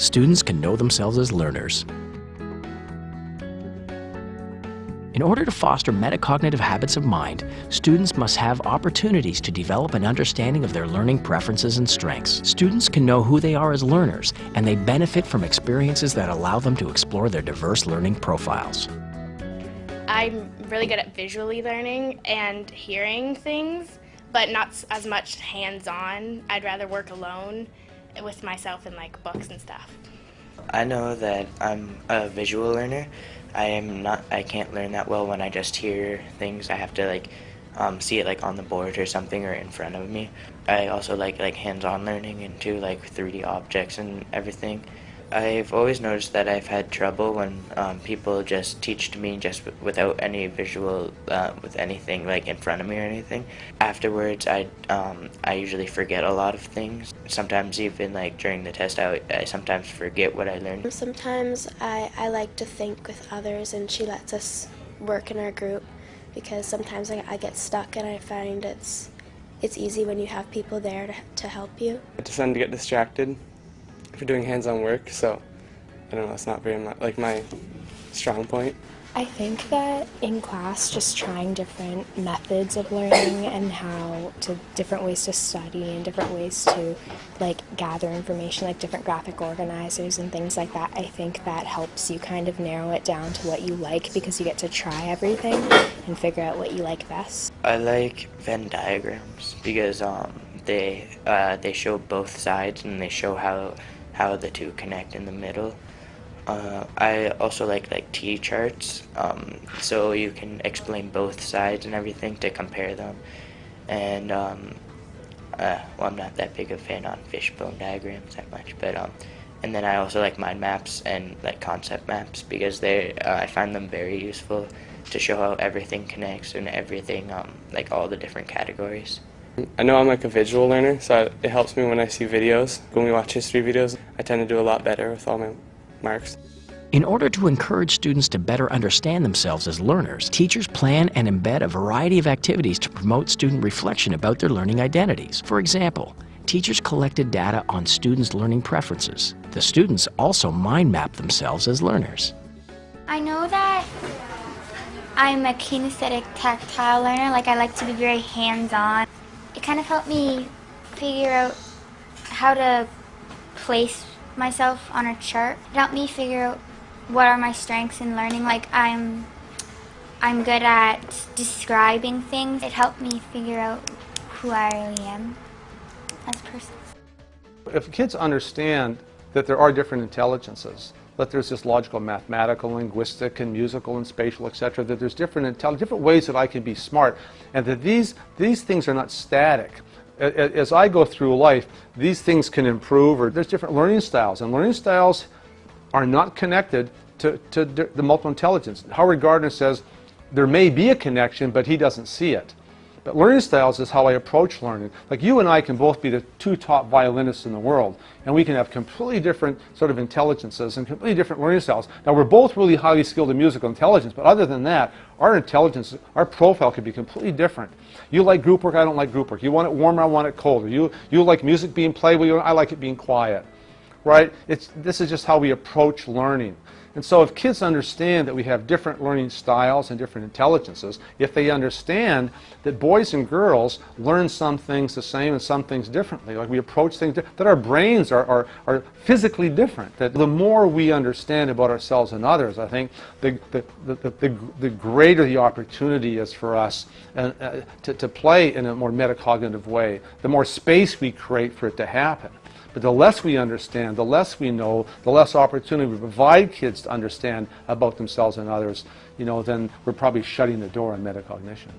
students can know themselves as learners. In order to foster metacognitive habits of mind, students must have opportunities to develop an understanding of their learning preferences and strengths. Students can know who they are as learners, and they benefit from experiences that allow them to explore their diverse learning profiles. I'm really good at visually learning and hearing things, but not as much hands-on. I'd rather work alone with myself in like books and stuff. I know that I'm a visual learner. I can't learn that well when I just hear things. I have to see it on the board or something or in front of me. I also like hands-on learning and too, 3D objects and everything. I've always noticed that I've had trouble when people just teach to me just without any visual, with anything in front of me or anything. Afterwards, I usually forget a lot of things. Sometimes even during the test, I sometimes forget what I learned. Sometimes I like to think with others, and she lets us work in our group because sometimes I get stuck, and I find it's easy when you have people there to help you. I tend to get distracted for doing hands-on work, so I don't know, it's not very much my strong point. I think that in class, just trying different methods of learning and different ways to study and different ways to gather information, like different graphic organizers and things like that, I think that helps you kind of narrow it down to what you like because you get to try everything and figure out what you like best. I like Venn diagrams because they show both sides and they show how the two connect in the middle. I also like T-charts, so you can explain both sides and everything to compare them. And well, I'm not that big a fan on fishbone diagrams that much, but and then I also like mind maps and concept maps because I find them very useful to show how everything connects and everything, all the different categories. I know I'm a visual learner, so it helps me when I see videos. When we watch history videos, I tend to do a lot better with all my marks. In order to encourage students to better understand themselves as learners, teachers plan and embed a variety of activities to promote student reflection about their learning identities. For example, teachers collected data on students' learning preferences. The students also mind map themselves as learners. I know that I'm a kinesthetic tactile learner, I like to be very hands-on. It kind of helped me figure out how to place myself on a chart. It helped me figure out what are my strengths in learning. I'm good at describing things. It helped me figure out who I really am as a person. If kids understand that there are different intelligences, that there's this logical, mathematical, linguistic, and musical, and spatial, etc., that there's different ways that I can be smart, and that these things are not static. As I go through life, these things can improve, or there's different learning styles, and learning styles are not connected to the multiple intelligence. Howard Gardner says there may be a connection, but he doesn't see it. But learning styles is how I approach learning. You and I can both be the two top violinists in the world, and we can have completely different sort of intelligences and completely different learning styles. Now, we're both really highly skilled in musical intelligence, but other than that, our intelligence, our profile could be completely different. You like group work, I don't like group work. You want it warmer, I want it colder. You like music being played, I like it being quiet. Right? This is just how we approach learning. And so if kids understand that we have different learning styles and different intelligences, if they understand that boys and girls learn some things the same and some things differently, we approach things, that our brains are physically different, that the more we understand about ourselves and others, I think the greater the opportunity is for us to play in a more metacognitive way, the more space we create for it to happen. But the less we understand, the less we know, the less opportunity we provide kids to understand about themselves and others, then we're probably shutting the door on metacognition.